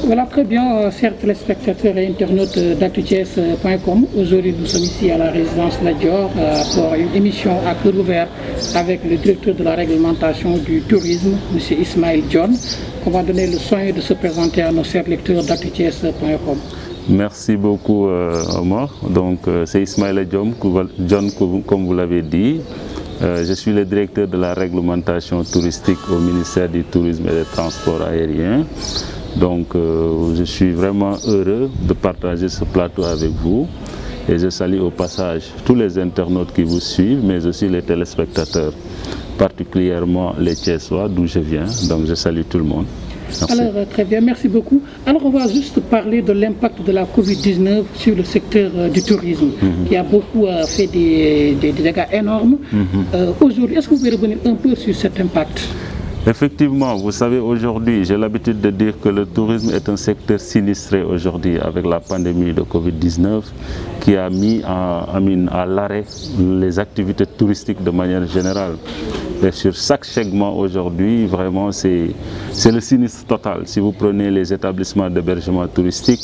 Voilà, très bien, chers téléspectateurs et internautes d'actu-thiès.com. Aujourd'hui, nous sommes ici à la résidence Lat Dior pour une émission à cœur ouvert avec le directeur de la réglementation du tourisme, M. Ismaël Dione, qu'on va donner le soin de se présenter à nos chers lecteurs d'actu-thiès.com. Merci beaucoup Omar. Donc c'est Ismaël Dione, comme vous l'avez dit. Je suis le directeur de la réglementation touristique au ministère du Tourisme et des Transports aériens. Donc je suis vraiment heureux de partager ce plateau avec vous et je salue au passage tous les internautes qui vous suivent, mais aussi les téléspectateurs, particulièrement les Thiessois d'où je viens. Donc je salue tout le monde. Merci. Alors très bien, merci beaucoup. Alors on va juste parler de l'impact de la Covid-19 sur le secteur du tourisme, qui a beaucoup fait des dégâts énormes. Aujourd'hui, est-ce que vous pouvez revenir un peu sur cet impact? Effectivement, vous savez, aujourd'hui, j'ai l'habitude de dire que le tourisme est un secteur sinistré aujourd'hui avec la pandémie de Covid-19 qui a mis à l'arrêt les activités touristiques de manière générale. Et sur chaque segment aujourd'hui, vraiment, c'est le sinistre total. Si vous prenez les établissements d'hébergement touristique,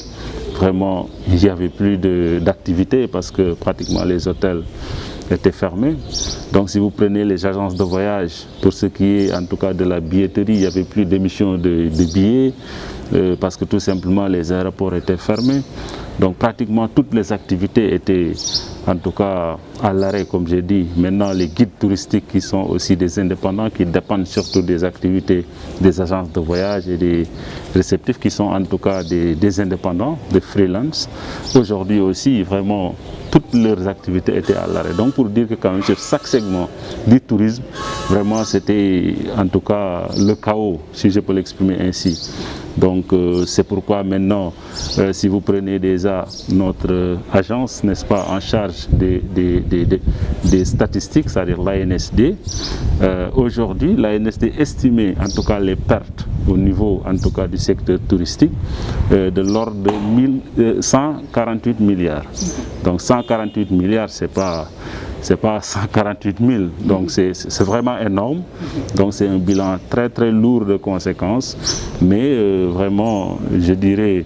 vraiment, il n'y avait plus d'activité parce que pratiquement les hôtels étaient fermés. Donc si vous prenez les agences de voyage, pour ce qui est en tout cas de la billetterie, il n'y avait plus d'émission de billets parce que tout simplement les aéroports étaient fermés. Donc pratiquement toutes les activités étaient en tout cas à l'arrêt, comme j'ai dit. Maintenant les guides touristiques qui sont aussi des indépendants, qui dépendent surtout des activités des agences de voyage et des réceptifs qui sont en tout cas des indépendants, des freelance. Aujourd'hui aussi vraiment toutes leurs activités étaient à l'arrêt. Donc pour dire que quand même sur chaque segment du tourisme, vraiment c'était en tout cas le chaos, si je peux l'exprimer ainsi. Donc c'est pourquoi maintenant, si vous prenez déjà notre agence, n'est-ce pas, en charge des statistiques, c'est-à-dire l'ANSD, aujourd'hui l'ANSD estimait en tout cas les pertes au niveau en tout cas du secteur touristique de l'ordre de 148 milliards. Donc 148 milliards, c'est pas 148 000, donc c'est vraiment énorme. Donc c'est un bilan très très lourd de conséquences, mais vraiment je dirais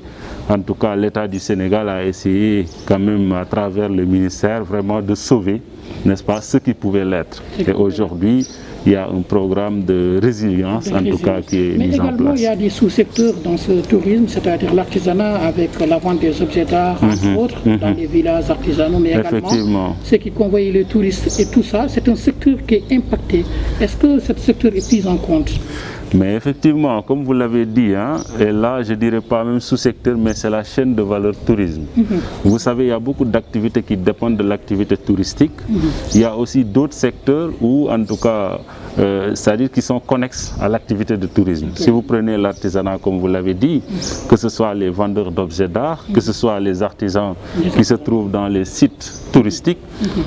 en tout cas l'État du Sénégal a essayé quand même à travers le ministère vraiment de sauver, n'est-ce pas, ce qui pouvait l'être. Et aujourd'hui il y a un programme de résilience en tout cas qui est mis en place. Mais également il y a des sous-secteurs dans ce tourisme, c'est-à-dire l'artisanat avec la vente des objets d'art, entre autres, dans les villages artisanaux, mais également ceux qui convoient les touristes et tout ça, c'est un secteur qui est impacté. Est-ce que ce secteur est pris en compte? Mais effectivement, comme vous l'avez dit, hein, et là je ne dirais pas même sous-secteur, mais c'est la chaîne de valeur tourisme. Vous savez, il y a beaucoup d'activités qui dépendent de l'activité touristique. Il y a aussi d'autres secteurs où, en tout cas, c'est-à-dire qui sont connexes à l'activité de tourisme. Si vous prenez l'artisanat, comme vous l'avez dit, que ce soit les vendeurs d'objets d'art, que ce soit les artisans qui se trouvent dans les sites touristiques,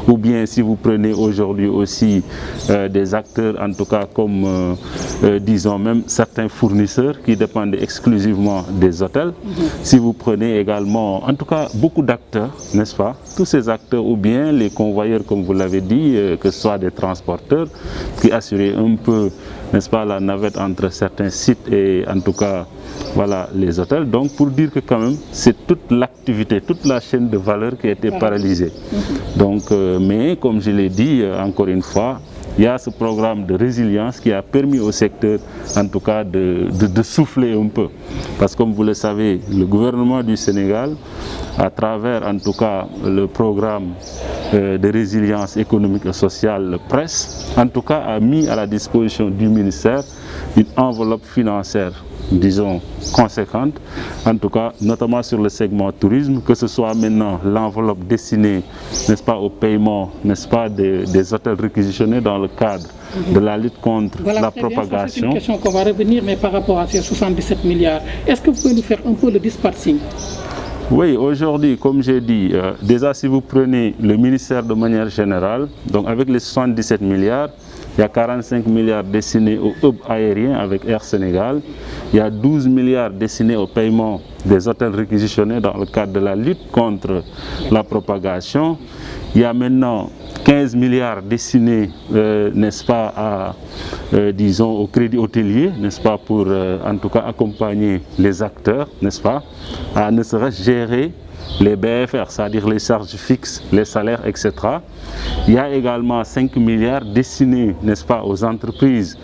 ou bien si vous prenez aujourd'hui aussi des acteurs, en tout cas comme, disons même certains fournisseurs qui dépendent exclusivement des hôtels. Si vous prenez également, en tout cas beaucoup d'acteurs, n'est-ce pas, tous ces acteurs ou bien les convoyeurs, comme vous l'avez dit, que ce soit des transporteurs qui assuraient un peu, n'est-ce pas, la navette entre certains sites et en tout cas voilà les hôtels. Donc pour dire que quand même c'est toute l'activité, toute la chaîne de valeur qui a été paralysée. Donc mais comme je l'ai dit encore une fois, il y a ce programme de résilience qui a permis au secteur en tout cas de souffler un peu. Parce que comme vous le savez, le gouvernement du Sénégal, à travers en tout cas le programme de résilience économique et sociale, le PRESS, en tout cas a mis à la disposition du ministère une enveloppe financière, disons, conséquente, en tout cas, notamment sur le segment tourisme, que ce soit maintenant l'enveloppe destinée, n'est-ce pas, au paiement, n'est-ce pas, des hôtels réquisitionnés dans le cadre de la lutte contre la propagation. C'est une question qu'on va revenir, mais par rapport à ces 77 milliards, est-ce que vous pouvez nous faire un peu le dispatching? Oui, aujourd'hui, comme j'ai dit, déjà si vous prenez le ministère de manière générale, donc avec les 77 milliards, il y a 45 milliards destinés au hub aérien avec Air Sénégal, il y a 12 milliards destinés au paiement des hôtels réquisitionnés dans le cadre de la lutte contre la propagation, il y a maintenant 15 milliards destinés, n'est-ce pas, à, disons, au crédit hôtelier, n'est-ce pas, pour en tout cas accompagner les acteurs, n'est-ce pas, à ne serait-ce gérer les BFR, c'est-à-dire les charges fixes, les salaires, etc. Il y a également 5 milliards destinés, n'est-ce pas, aux entreprises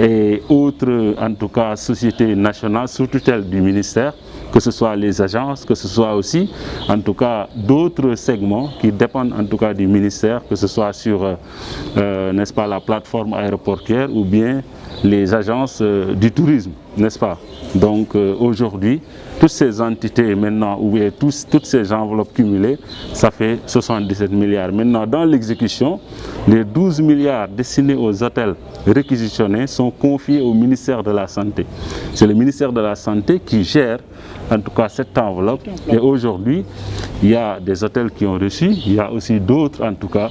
et autres, en tout cas, sociétés nationales sous tutelle du ministère, que ce soit les agences, que ce soit aussi, en tout cas, d'autres segments qui dépendent, en tout cas, du ministère, que ce soit sur, n'est-ce pas, la plateforme aéroportuaire ou bien les agences du tourisme, n'est-ce pas. Donc, aujourd'hui, toutes ces entités maintenant, ou bien toutes ces enveloppes cumulées, ça fait 77 milliards. Maintenant, dans l'exécution, les 12 milliards destinés aux hôtels réquisitionnés sont confiés au ministère de la Santé. C'est le ministère de la Santé qui gère en tout cas cette enveloppe. Et aujourd'hui, il y a des hôtels qui ont reçu, il y a aussi d'autres en tout cas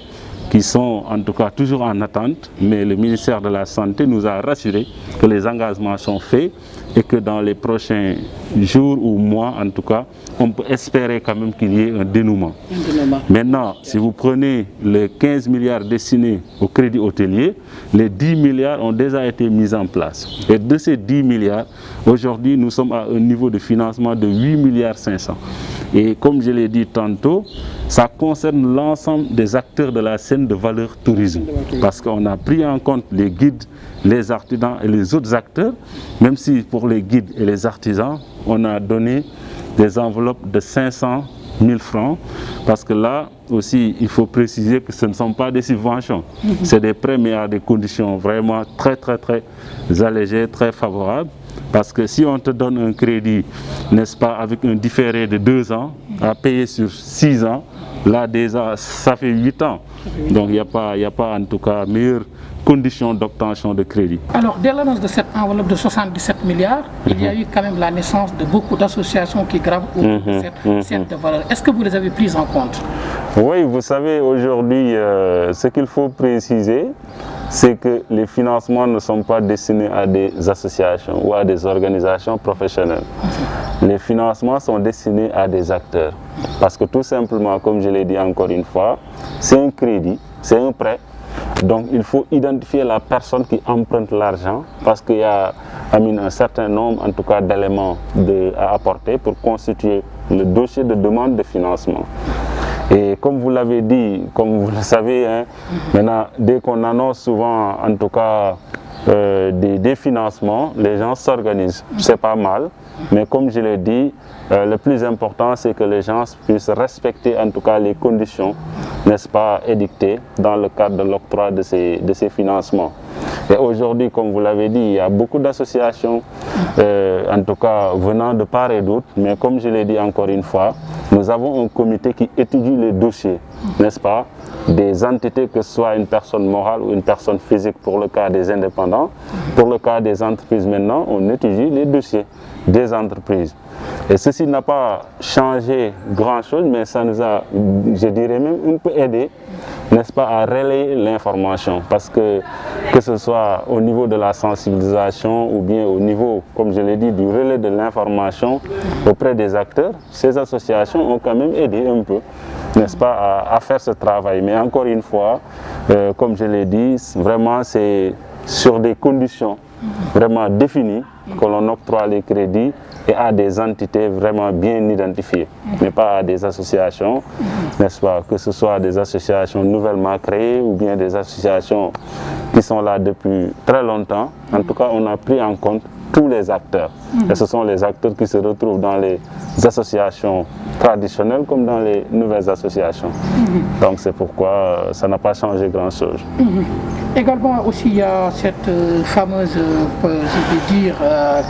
qui sont en tout cas toujours en attente, mais le ministère de la Santé nous a rassuré que les engagements sont faits et que dans les prochains jours ou mois, en tout cas, on peut espérer quand même qu'il y ait un dénouement. Maintenant, si vous prenez les 15 milliards destinés au crédit hôtelier, les 10 milliards ont déjà été mis en place. Et de ces 10 milliards, aujourd'hui, nous sommes à un niveau de financement de 8 milliards 500. Et comme je l'ai dit tantôt, ça concerne l'ensemble des acteurs de la scène de valeur tourisme. Parce qu'on a pris en compte les guides, les artisans et les autres acteurs, même si pour les guides et les artisans, on a donné des enveloppes de 500 000 francs, parce que là aussi, il faut préciser que ce ne sont pas des subventions, c'est des prêts, mais à des conditions vraiment très allégées, très favorables. Parce que si on te donne un crédit, n'est-ce pas, avec un différé de 2 ans, à payer sur 6 ans, là déjà, ça fait 8 ans. Donc il n'y a pas en tout cas meilleure conditions d'obtention de crédit. Alors, dès l'annonce de cette enveloppe de 77 milliards, il y a eu quand même la naissance de beaucoup d'associations qui gravent autour de cette scène de valeur. Est-ce que vous les avez prises en compte? Oui, vous savez, aujourd'hui, ce qu'il faut préciser, c'est que les financements ne sont pas destinés à des associations ou à des organisations professionnelles. Les financements sont destinés à des acteurs. Parce que tout simplement, comme je l'ai dit encore une fois, c'est un crédit, c'est un prêt. Donc il faut identifier la personne qui emprunte l'argent parce qu'il y a un certain nombre en tout cas d'éléments à apporter pour constituer le dossier de demande de financement. Et comme vous l'avez dit, comme vous le savez, hein, maintenant dès qu'on annonce souvent en tout cas des financements, les gens s'organisent. C'est pas mal, mais comme je l'ai dit, le plus important c'est que les gens puissent respecter en tout cas les conditions, n'est-ce pas, édictées dans le cadre de l'octroi de ces financements. Et aujourd'hui, comme vous l'avez dit, il y a beaucoup d'associations, en tout cas venant de part et d'autre, mais comme je l'ai dit encore une fois, nous avons un comité qui étudie les dossiers, n'est-ce pas, des entités, que ce soit une personne morale ou une personne physique pour le cas des indépendants. Pour le cas des entreprises maintenant, on étudie les dossiers des entreprises. Et ceci n'a pas changé grand-chose, mais ça nous a, je dirais même, un peu aidé, n'est-ce pas, à relayer l'information. Parce que ce soit au niveau de la sensibilisation ou bien au niveau, comme je l'ai dit, du relais de l'information auprès des acteurs, ces associations ont quand même aidé un peu, n'est-ce pas, à faire ce travail. Mais encore une fois, comme je l'ai dit, vraiment c'est sur des conditions vraiment définies que l'on octroie les crédits et à des entités vraiment bien identifiées, mais pas à des associations, n'est-ce pas, que ce soit des associations nouvellement créées ou bien des associations qui sont là depuis très longtemps. En tout cas, on a pris en compte tous les acteurs. Et ce sont les acteurs qui se retrouvent dans les associations traditionnelles comme dans les nouvelles associations. Donc c'est pourquoi ça n'a pas changé grand-chose. Également aussi, il y a cette fameuse, je vais dire,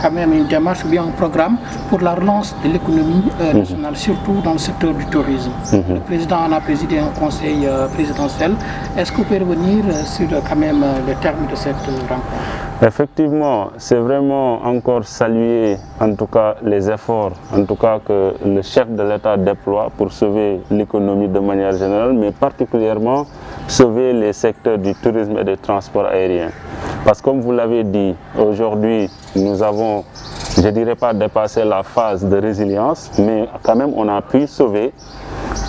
quand même une démarche ou bien un programme pour la relance de l'économie nationale, surtout dans le secteur du tourisme. Le président en a présidé un conseil présidentiel. Est-ce que vous pouvez revenir sur quand même le terme de cette rencontre? Effectivement, c'est vraiment encore saluer en tout cas les efforts en tout cas que le chef de l'État déploie pour sauver l'économie de manière générale, mais particulièrement sauver les secteurs du tourisme et du transport aérien. Parce que comme vous l'avez dit, aujourd'hui, nous avons, je ne dirais pas dépassé la phase de résilience, mais quand même on a pu sauver,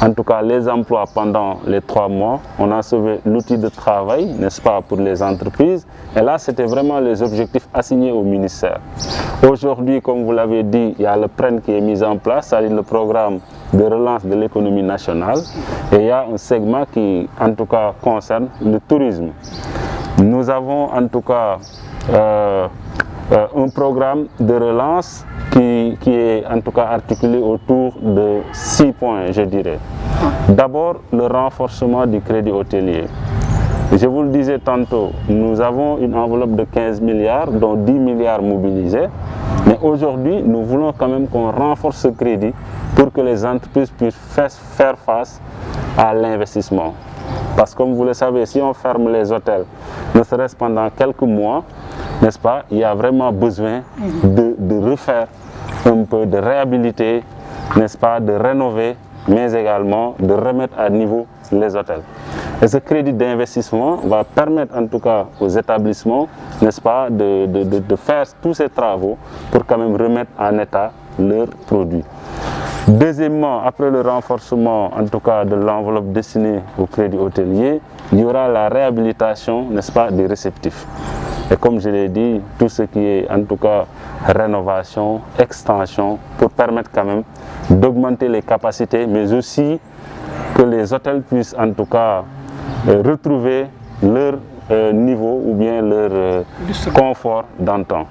en tout cas les emplois pendant les 3 mois. On a sauvé l'outil de travail, n'est-ce pas, pour les entreprises. Et là, c'était vraiment les objectifs assignés au ministère. Aujourd'hui, comme vous l'avez dit, il y a le PREN qui est mis en place, c'est-à-dire le programme de relance de l'économie nationale. Et il y a un segment qui, en tout cas, concerne le tourisme. Nous avons, en tout cas, un programme de relance qui est en tout cas articulé autour de 6 points, je dirais. D'abord, le renforcement du crédit hôtelier. Je vous le disais tantôt, nous avons une enveloppe de 15 milliards, dont 10 milliards mobilisés. Mais aujourd'hui, nous voulons quand même qu'on renforce ce crédit pour que les entreprises puissent faire face à l'investissement. Parce que comme vous le savez, si on ferme les hôtels, ne serait-ce pendant quelques mois, n'est-ce pas, il y a vraiment besoin de refaire un peu, de réhabiliter, n'est-ce pas, de rénover, mais également de remettre à niveau les hôtels. Et ce crédit d'investissement va permettre en tout cas aux établissements, n'est-ce pas, de faire tous ces travaux pour quand même remettre en état leurs produits. Deuxièmement, après le renforcement en tout cas de l'enveloppe destinée au crédit hôtelier, il y aura la réhabilitation, n'est-ce pas, des réceptifs. Et comme je l'ai dit, tout ce qui est en tout cas rénovation, extension, pour permettre quand même d'augmenter les capacités, mais aussi que les hôtels puissent en tout cas retrouver leur niveau ou bien leur confort d'antan.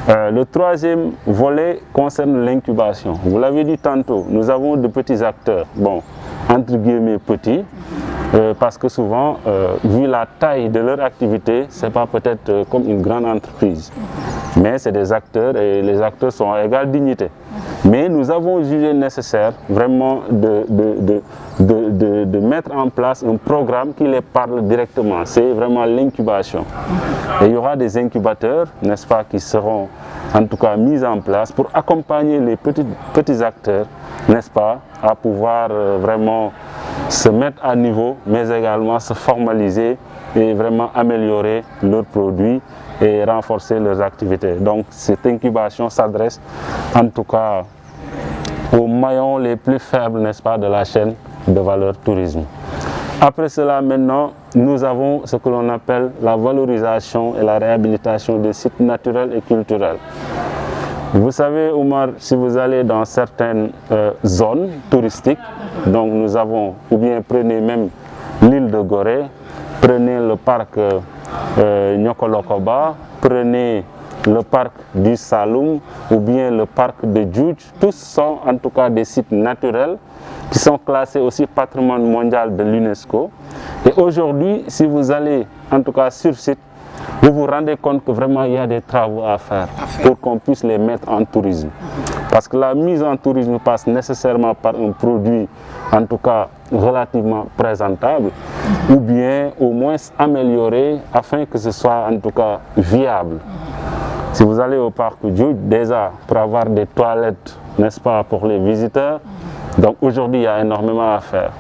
Le troisième volet concerne l'incubation. Vous l'avez dit tantôt, nous avons de petits acteurs, bon, entre guillemets petits, parce que souvent, vu la taille de leur activité, ce n'est pas peut-être comme une grande entreprise. Mais c'est des acteurs et les acteurs sont à égale dignité. Mais nous avons jugé nécessaire vraiment de mettre en place un programme qui les parle directement. C'est vraiment l'incubation. Et il y aura des incubateurs, n'est-ce pas, qui seront en tout cas mis en place pour accompagner les petits acteurs, n'est-ce pas, à pouvoir vraiment se mettre à niveau, mais également se formaliser et vraiment améliorer leurs produits et renforcer leurs activités. Donc cette incubation s'adresse en tout cas aux maillons les plus faibles, n'est-ce pas, de la chaîne de valeur tourisme. Après cela, maintenant, nous avons ce que l'on appelle la valorisation et la réhabilitation des sites naturels et culturels. Vous savez, Oumar, si vous allez dans certaines zones touristiques, donc nous avons, ou bien prenez même l'île de Gorée, prenez le parc Nyokolokoba, prenez le parc du Saloum ou bien le parc de Djoudj, tous sont en tout cas des sites naturels qui sont classés aussi patrimoine mondial de l'UNESCO. Et aujourd'hui, si vous allez en tout cas sur site, vous vous rendez compte que vraiment il y a des travaux à faire pour qu'on puisse les mettre en tourisme. Parce que la mise en tourisme passe nécessairement par un produit en tout cas relativement présentable ou bien au moins amélioré afin que ce soit en tout cas viable. Si vous allez au parc Djoudj, déjà pour avoir des toilettes, n'est-ce pas, pour les visiteurs, donc aujourd'hui il y a énormément à faire.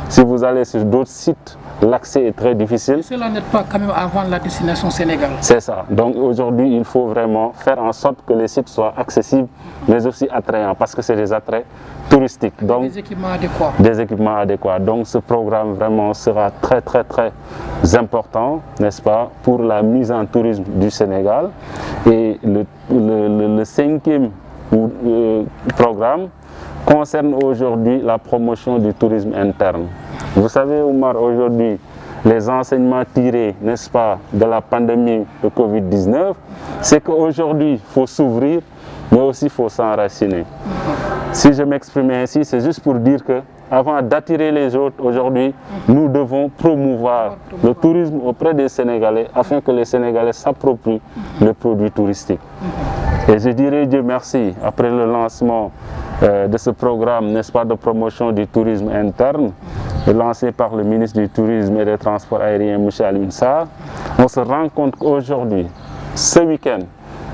Si vous allez sur d'autres sites, l'accès est très difficile. Et cela n'aide pas quand même avant la destination Sénégal. C'est ça. Donc aujourd'hui, il faut vraiment faire en sorte que les sites soient accessibles, mais aussi attrayants, parce que c'est des attraits touristiques. Donc, des équipements adéquats. Des équipements adéquats. Donc ce programme vraiment sera très important, n'est-ce pas, pour la mise en tourisme du Sénégal. Et le cinquième programme concerne aujourd'hui la promotion du tourisme interne. Vous savez, Oumar, aujourd'hui, les enseignements tirés, n'est-ce pas, de la pandémie de Covid-19, c'est qu'aujourd'hui, il faut s'ouvrir, mais aussi il faut s'enraciner. Si je m'exprime ainsi, c'est juste pour dire que avant d'attirer les autres, aujourd'hui, nous devons promouvoir le tourisme auprès des Sénégalais afin que les Sénégalais s'approprient les produits touristiques. Et je dirais Dieu merci, après le lancement de ce programme, n'est-ce pas, de promotion du tourisme interne, lancé par le ministre du Tourisme et des Transports aériens, M. Alioune Sarr, on se rend compte qu'aujourd'hui, ce week-end,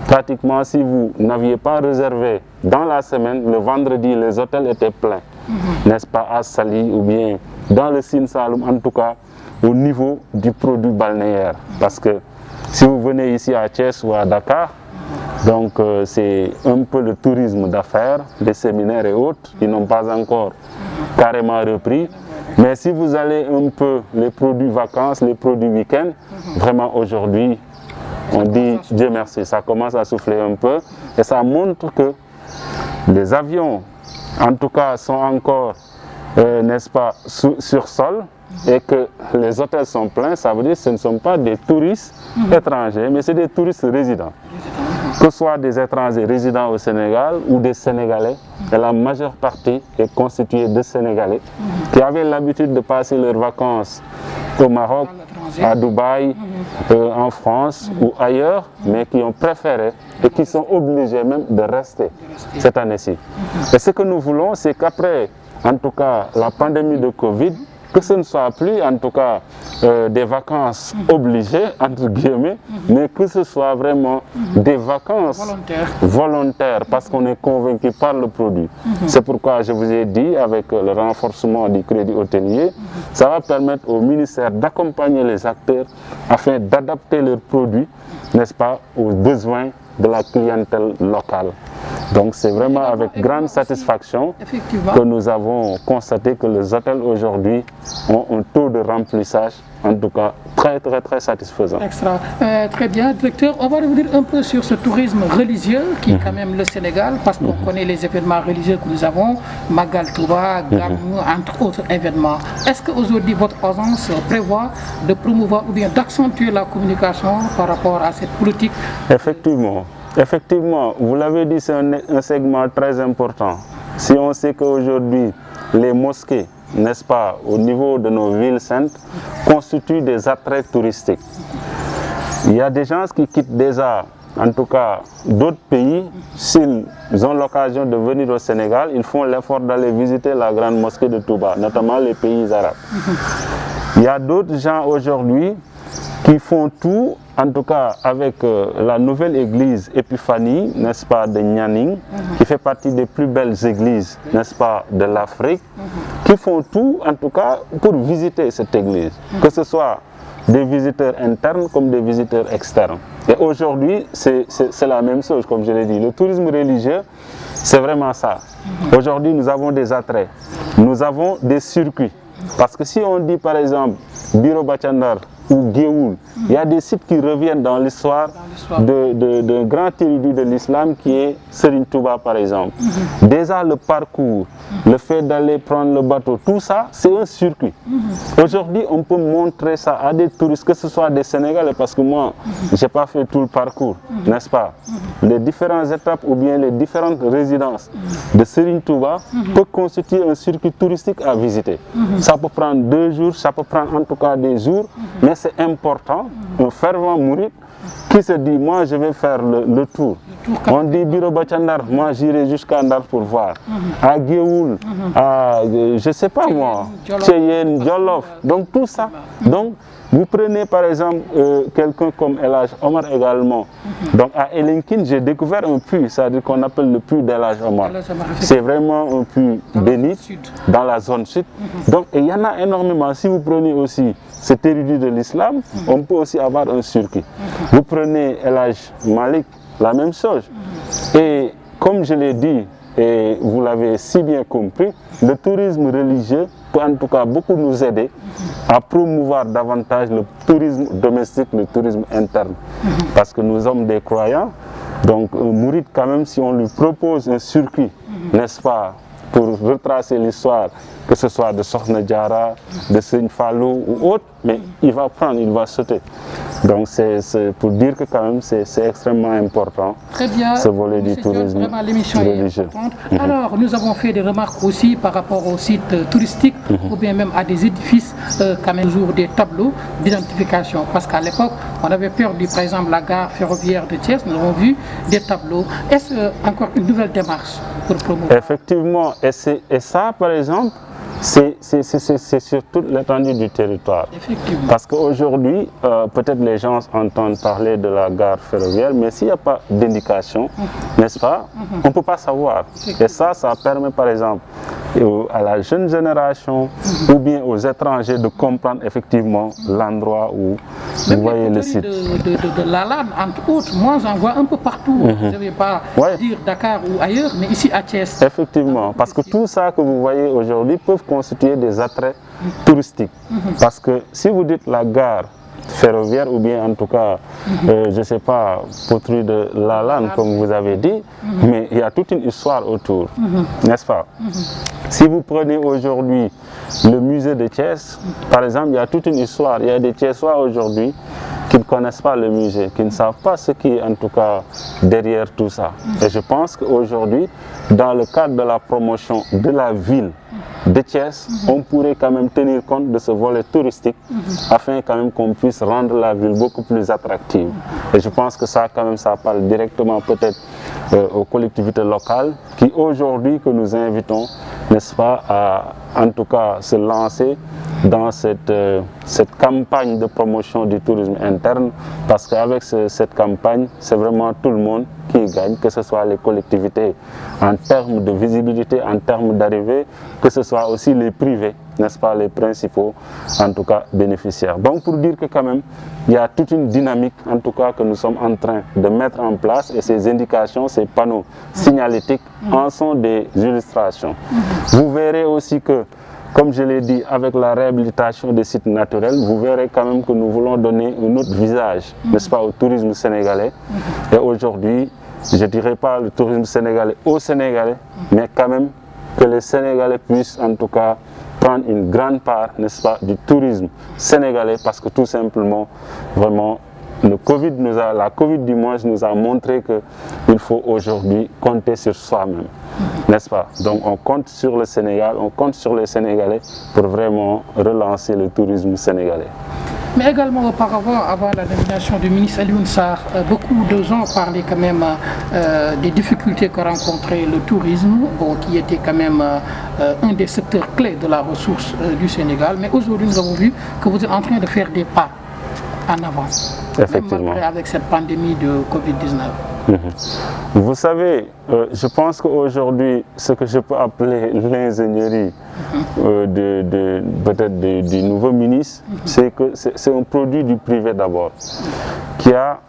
pratiquement si vous n'aviez pas réservé dans la semaine, le vendredi, les hôtels étaient pleins, n'est-ce pas, à Saly ou bien dans le Sine Saloum, en tout cas au niveau du produit balnéaire. Parce que si vous venez ici à Thiès ou à Dakar, donc c'est un peu le tourisme d'affaires, les séminaires et autres, qui n'ont pas encore carrément repris. Mais si vous allez un peu les produits vacances, les produits week-end, vraiment aujourd'hui, on dit Dieu merci, ça commence à souffler un peu et ça montre que les avions, en tout cas, sont encore, n'est-ce pas, sur sol et que les hôtels sont pleins. Ça veut dire que ce ne sont pas des touristes étrangers, mais c'est des touristes résidents. Que ce soit des étrangers résidents au Sénégal ou des Sénégalais, et la majeure partie est constituée de Sénégalais qui avaient l'habitude de passer leurs vacances au Maroc, à Dubaï, en France ou ailleurs, mais qui ont préféré et qui sont obligés même de rester cette année-ci. Et ce que nous voulons, c'est qu'après, en tout cas, la pandémie de Covid, que ce ne soit plus, en tout cas, des vacances obligées, entre guillemets, mais que ce soit vraiment des vacances volontaires, parce qu'on est convaincu par le produit. C'est pourquoi je vous ai dit, avec le renforcement du crédit hôtelier, ça va permettre au ministère d'accompagner les acteurs afin d'adapter leurs produits, n'est-ce pas, aux besoins de la clientèle locale. Donc c'est vraiment avec grande satisfaction que nous avons constaté que les hôtels aujourd'hui ont un taux de remplissage, en tout cas très satisfaisant. Extra. Très bien, directeur. On va revenir un peu sur ce tourisme religieux qui est quand même le Sénégal, parce qu'on connaît les événements religieux que nous avons, Magal Touba, Gamou, entre autres événements. Est-ce qu'aujourd'hui votre agence prévoit de promouvoir ou bien d'accentuer la communication par rapport à cette politique? Effectivement. Effectivement, vous l'avez dit, c'est un segment très important. Si on sait qu'aujourd'hui, les mosquées, n'est-ce pas, au niveau de nos villes saintes, constituent des attraits touristiques. Il y a des gens qui quittent déjà, en tout cas, d'autres pays. S'ils ont l'occasion de venir au Sénégal, ils font l'effort d'aller visiter la grande mosquée de Touba, notamment les pays arabes. Il y a d'autres gens aujourd'hui qui font tout, en tout cas avec la nouvelle église Épiphanie, n'est-ce pas, de Nianing, qui fait partie des plus belles églises, n'est-ce pas, de l'Afrique, qui font tout, en tout cas, pour visiter cette église, que ce soit des visiteurs internes comme des visiteurs externes. Et aujourd'hui, c'est la même chose, comme je l'ai dit. Le tourisme religieux, c'est vraiment ça. Aujourd'hui, nous avons des attraits, nous avons des circuits. Parce que si on dit par exemple Biro Bachandar ou Géoul, il y a des sites qui reviennent dans l'histoire d'un grand érudit de l'islam qui est Serigne Touba par exemple. Déjà le parcours, le fait d'aller prendre le bateau, tout ça c'est un circuit. Aujourd'hui on peut montrer ça à des touristes, que ce soit des Sénégalais, parce que moi je n'ai pas fait tout le parcours, n'est-ce pas? Les différentes étapes ou bien les différentes résidences de Serigne Touba peuvent constituer un circuit touristique à visiter. Ça peut prendre 2 jours, ça peut prendre en tout cas des jours, mais c'est important, un fervent mouride qui se dit, moi je vais faire le tour. On dit Biro Bachandar, moi j'irai jusqu'à Ndar pour voir. À Géoul, à, je ne sais pas moi, Tcheyen, Djolof, donc tout ça. Donc vous prenez par exemple quelqu'un comme El Hadj Omar également. Donc à Elinkine, j'ai découvert un puits, c'est-à-dire qu'on appelle le puits d'El Hadj Omar. C'est vraiment un puits béni dans la zone sud. Donc il y en a énormément. Si vous prenez aussi cet érudit de l'islam, on peut aussi avoir un circuit. Vous prenez El Hadj Malik, la même chose. Et comme je l'ai dit, et vous l'avez si bien compris, le tourisme religieux peut en tout cas beaucoup nous aider à promouvoir davantage le tourisme domestique, le tourisme interne. Parce que nous sommes des croyants, donc un mouride quand même, si on lui propose un circuit, n'est-ce pas, pour retracer l'histoire, que ce soit de Sokhna Diarra, de Serigne Fallou ou autre, mais il va prendre, il va sauter. Donc c'est pour dire que quand même c'est extrêmement important. Très bien. Ce volet du tourisme religieux. Alors nous avons fait des remarques aussi par rapport aux sites touristiques ou bien même à des édifices, quand même toujours des tableaux d'identification. Parce qu'à l'époque, on avait perdu par exemple la gare ferroviaire de Thiès, nous avons vu des tableaux. Est-ce encore une nouvelle démarche pour promouvoir? Effectivement, et ça par exemple, c'est sur toute l'étendue du territoire. Parce qu'aujourd'hui, peut-être les gens entendent parler de la gare ferroviaire, mais s'il n'y a pas d'indication, n'est-ce pas, on ne peut pas savoir. Et ça permet par exemple, à la jeune génération ou bien aux étrangers de comprendre effectivement l'endroit où vous voyez le site. De Lalane, entre autres, moi j'en vois un peu partout. Je ne vais pas dire Dakar ou ailleurs, mais ici à Thiès. Effectivement, parce que tout ça que vous voyez aujourd'hui peuvent constituer des attraits touristiques. Parce que si vous dites la gare ferroviaire ou bien en tout cas, je ne sais pas, poterie de Lalane comme vous avez dit, mais il y a toute une histoire autour, n'est-ce pas? Si vous prenez aujourd'hui le musée de Thiès, par exemple, il y a toute une histoire. Il y a des Thiessois aujourd'hui qui ne connaissent pas le musée, qui ne savent pas ce qui est en tout cas derrière tout ça. Et je pense qu'aujourd'hui, dans le cadre de la promotion de la ville de Thiès, on pourrait quand même tenir compte de ce volet touristique afin quand même qu'on puisse rendre la ville beaucoup plus attractive. Et je pense que ça quand même ça parle directement peut-être aux collectivités locales qui aujourd'hui que nous invitons, n'est-ce pas, à en tout cas se lancer dans cette campagne de promotion du tourisme interne, parce qu'avec cette campagne, c'est vraiment tout le monde qui gagne, que ce soit les collectivités en termes de visibilité, en termes d'arrivée, que ce soit aussi les privés, n'est-ce pas, les principaux, en tout cas, bénéficiaires. Donc pour dire que quand même, il y a toute une dynamique, en tout cas, que nous sommes en train de mettre en place, et ces indications, ces panneaux signalétiques en sont des illustrations. Vous verrez aussi que, comme je l'ai dit, avec la réhabilitation des sites naturels, vous verrez quand même que nous voulons donner un autre visage, n'est-ce pas, au tourisme sénégalais. Et aujourd'hui, je ne dirais pas le tourisme sénégalais aux Sénégalais, mais quand même que les Sénégalais puissent en tout cas prendre une grande part, n'est-ce pas, du tourisme sénégalais, parce que tout simplement, vraiment, la Covid du moins nous a montré qu'il faut aujourd'hui compter sur soi-même, n'est-ce pas? Donc on compte sur le Sénégal, on compte sur les Sénégalais pour vraiment relancer le tourisme sénégalais. Mais également auparavant, avant la nomination du ministre Alioune Sarr, beaucoup de gens parlaient quand même des difficultés que rencontrait le tourisme, qui était quand même un des secteurs clés de la ressource du Sénégal. Mais aujourd'hui, nous avons vu que vous êtes en train de faire des pas en avant, effectivement, même avec cette pandémie de Covid-19. Vous savez, je pense qu'aujourd'hui, ce que je peux appeler l'ingénierie peut-être du nouveau ministre, c'est que c'est un produit du privé d'abord, qui a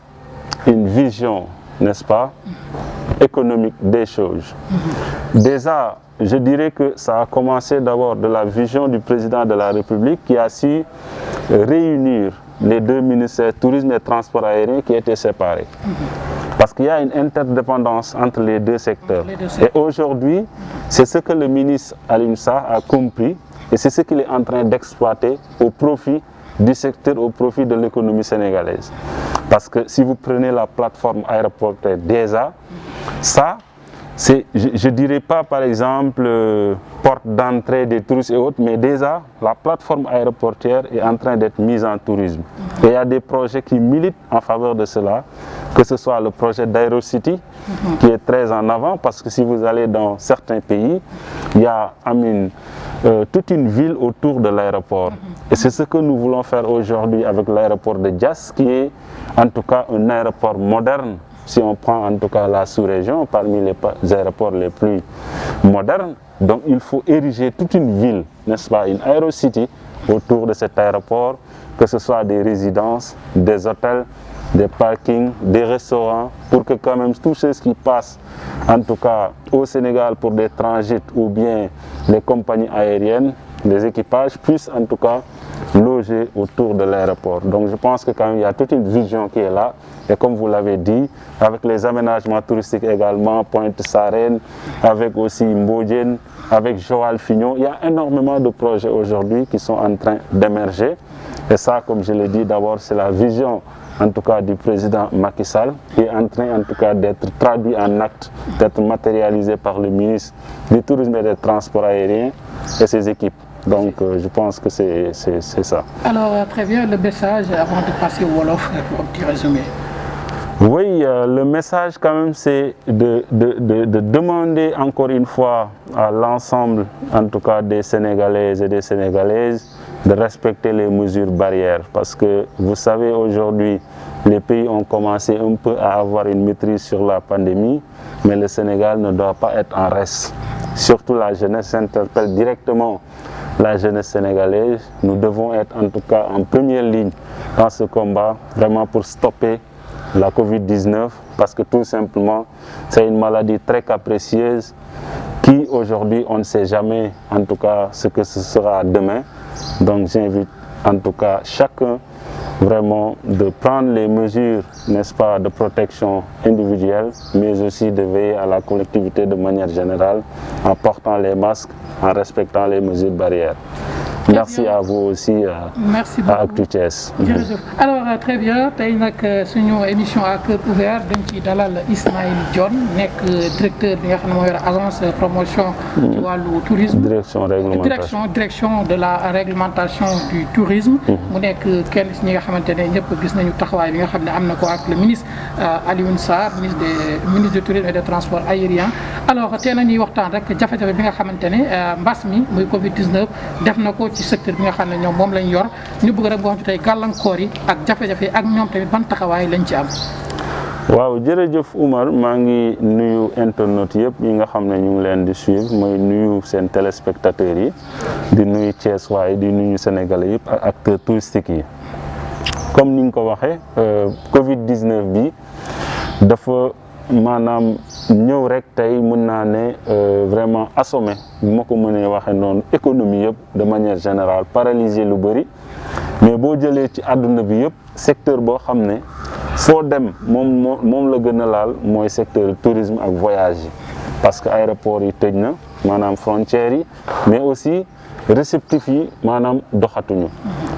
une vision, n'est-ce pas, économique des choses. Déjà, je dirais que ça a commencé d'abord de la vision du président de la République qui a su réunir les deux ministères tourisme et transport aérien qui étaient séparés. Parce qu'il y a une interdépendance entre les deux secteurs. Et aujourd'hui, c'est ce que le ministre Alioune Sarr a compris et c'est ce qu'il est en train d'exploiter au profit du secteur, au profit de l'économie sénégalaise. Parce que si vous prenez la plateforme aéroportuaire DESA, ça, je ne dirais pas par exemple porte d'entrée des touristes et autres, mais déjà la plateforme aéroportuaire est en train d'être mise en tourisme. Et il y a des projets qui militent en faveur de cela, que ce soit le projet d'Aérocity, qui est très en avant, parce que si vous allez dans certains pays, il y a toute une ville autour de l'aéroport. Et c'est ce que nous voulons faire aujourd'hui avec l'aéroport de Diass, qui est en tout cas un aéroport moderne. Si on prend en tout cas la sous-région, parmi les aéroports les plus modernes, donc il faut ériger toute une ville, n'est-ce pas, une Aérocity autour de cet aéroport, que ce soit des résidences, des hôtels, des parkings, des restaurants, pour que quand même tous ceux qui passent, en tout cas au Sénégal pour des transits ou bien les compagnies aériennes, les équipages puissent en tout cas loger autour de l'aéroport. Donc je pense que quand même il y a toute une vision qui est là. Et comme vous l'avez dit, avec les aménagements touristiques également, Pointe-Sarène, avec aussi Mbodiène, avec Joal-Fignon, il y a énormément de projets aujourd'hui qui sont en train d'émerger. Et ça, comme je l'ai dit, d'abord c'est la vision en tout cas du président Macky Sall, qui est en train en tout cas d'être traduit en actes, d'être matérialisé par le ministre du Tourisme et des Transports aériens et ses équipes. Donc je pense que c'est ça. Alors très bien, le message avant de passer au Wolof pour un petit résumé. Oui, le message quand même c'est de demander encore une fois à l'ensemble en tout cas des Sénégalais et des Sénégalaises de respecter les mesures barrières, parce que vous savez aujourd'hui les pays ont commencé un peu à avoir une maîtrise sur la pandémie, mais le Sénégal ne doit pas être en reste. surtout la jeunesse, s'interpelle directement la jeunesse sénégalaise. Nous devons être en tout cas en première ligne dans ce combat, vraiment pour stopper la Covid-19, parce que tout simplement, c'est une maladie très capricieuse qui aujourd'hui, on ne sait jamais en tout cas ce que ce sera demain. Donc j'invite en tout cas chacun vraiment de prendre les mesures, n'est-ce pas, de protection individuelle, mais aussi de veiller à la collectivité de manière générale en portant les masques, en respectant les mesures barrières. Merci à vous aussi, merci à Actu Thiès. Alors très bien, tey nag suñu émission à cœur ouvert dañ ciy dalal Ismaïl Dione nekk directeur bi nga xam ne moo yor agence promotion ci wàllu tourisme, direction de la réglementation du tourisme. mu nekk kenn ci ñi nga xamante ne ñëpp gis nañu taxawaay bi nga xam ne am na ko ak le ministre Alioune Sarr, ministre du tourisme et des transports aériens. Alors tey nañuy waxtaan rek jafe-jafe bi nga xamante ne mbas mi muy Covid-19 def na ko ci secteur bi nga xam ne ñoom moom lañ yor, ñu bëgg rek boo xam ci tey gàllankoor yi ak jafe-jafe ak ñoom tamit ban taxawaay lañ ci am. waaw jërëjëf Oumar, maa ngi nuyu internautes yëpp yi nga xam ne ñu ngi leen di suivre, mooy nuyu seen téléspectateurs yi, di nuyu Thiès waaye di nuyu Sénégalais yëpp ak acteurs touristiques yi. comme ni nga ko waxee Covid-19 bi dafa maanaam ñëw rek tey mën naa ne vraiment assommé bu ma ko mënee waxee noonu économie yëpp de manière générale, paralysé lu bëri, mais boo jëlee ci àdduna bi yëpp secteur boo xam ne foo dem moom la gën a laal mooy secteur tourisme ak voyage yi, parce que aéroport yi tëj na, maanaam frontières yi, mais aussi réceptifs yi maanaam doxatuñu.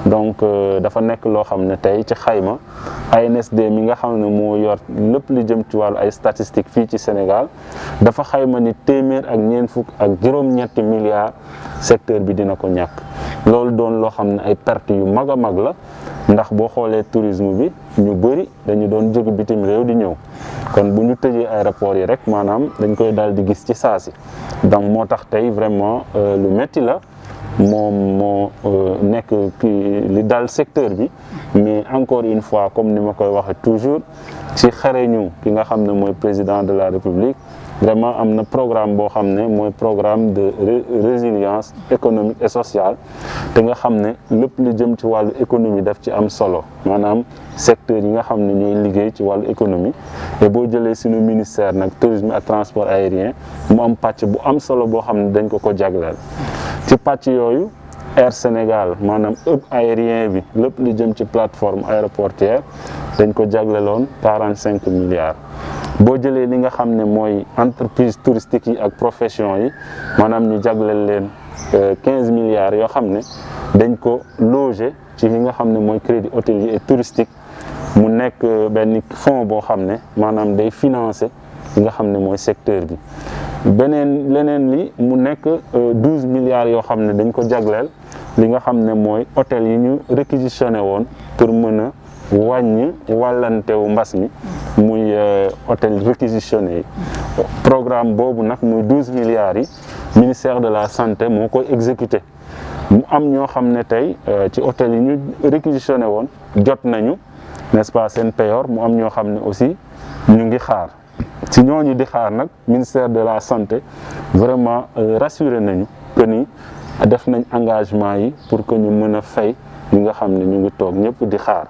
donc dafa nekk loo xam ne tey ci xayma ANSD mi nga xam ne moo yor lépp li jëm ci wàllu ay statistiques fii ci Sénégal dafa xayma ni téeméer ak ñeent fukk ak juróom-ñetti milliards secteur bi dina ko ñàkk. loolu doon loo xam ne ay pertes yu mag a mag la, ndax boo xoolee tourisme bi ñu bëri dañu doon jóge bitim réew di ñëw, kon bu ñu tëjee aéroport yi rek maanaam dañ koy daal di gis ci saasi. donc moo tax tey vraiment lu metti la moom moo nekk li dal secteur bi, mais encore une fois comme ni ma koy waxee toujours ci xareñu ki nga xam ne mooy président de la République, vraiment am na programme boo xam ne mooy programme de résilience économique et sociale, te nga xam ne lépp lu jëm ci wàllu économie daf ci am solo, maanaam secteur yi nga xam ne ñooy liggéey ci wàllu économie. et boo jëlee suñu ministère nag tourisme et transport aérien mu am pàcc bu am solo boo xam ne dañ ko jagleel. ci pàcc yooyu Air Sénégal maanaam hub aérien bi lépp lu jëm ci plateforme aéroportière dañ ko jagleloon 45 milliards. boo jëlee li nga xam ne mooy entreprise touristique yi ak profession yi maanaam ñu jagleel leen 15 milliards yoo xam ne dañ ko loger ci li nga xam ne mooy crédit hôtelier et touristique, mu nekk benn fonds boo xam ne maanaam day financer li nga xam ne mooy secteur bi. leneen li mu nekk 12 milliards yoo xam ne dañ ko jagleel li nga xam ne mooy hôtel yi ñu réquisitionné woon pour mën a wàññi wàllantewu mbas mi, muy hôtel réquisitionné yi. programme boobu nag muy 12 milliards yi ministère de la santé moo koy exécuté. mu am ñoo xam ne tey ci hôtel yi ñu réquisitionné woon jot nañu, n'est-ce pas, seen payor, mu am ñoo xam ne aussi ñu ngi xaar. ci ñooñu di xaar nag ministère de la santé vraiment rassuré nañu que ni def nañ engagement yi pour que ñu mën a fay ñi nga xam ne ñu ngi toog ñëpp di xaar.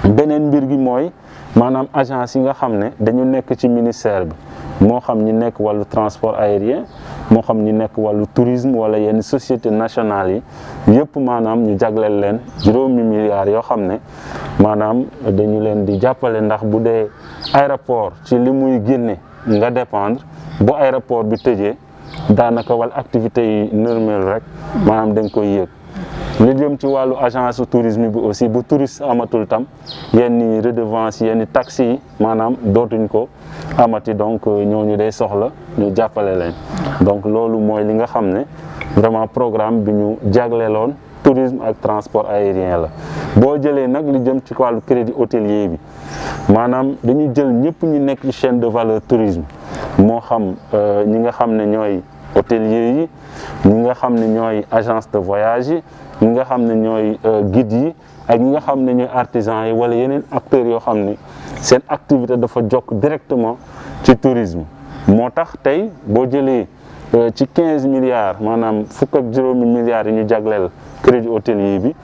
beneen mbir gi mooy maanaam agence yi nga xam ne dañu nekk ci ministère bi, moo xam ñi nekk wàllu transport aérien, moo xam ñi nekk wàllu tourisme wala yenn société nationale yi yëpp maanaam ñu jagleel leen juróomi milliards yoo xam ne maanaam dañu leen di jàppale, ndax bu dee aéroport ci li muy génne nga dépendre, bu aéroport bi tëjee daanaka wala activité yi normale rek maanaam dañ koy yëg. li jëm ci wàllu agence tourisme bi aussi bu touriste amatul tam yenn redevance yenn taxes yi maanaam dootuñ ko amati, donc ñooñu day soxla ñu jàppale leen. donc loolu mooy li nga xam ne vraiment programme bi ñu jagleeloon tourisme ak transport aérien la. boo jëlee nag li jëm ci wàllu crédit hôtelier bi, maanaam dañuy jël ñëpp ñu nekk ci chaîne de valeur tourisme, moo xam ñi nga xam ne ñooy hôteliers yi, ñi nga xam ne ñooy agence de voyage yi, ñi nga xam ne ñooy guides yi, ak ñi nga xam ne ñooy artisans yi wala yeneen acteurs yoo xam ne seen activité dafa jokk directement ci tourisme. moo tax tey boo jëlee ci 15 milliards maanaam fukk ak juróomi milliards yi ñu jagleel crédit hôtelier bi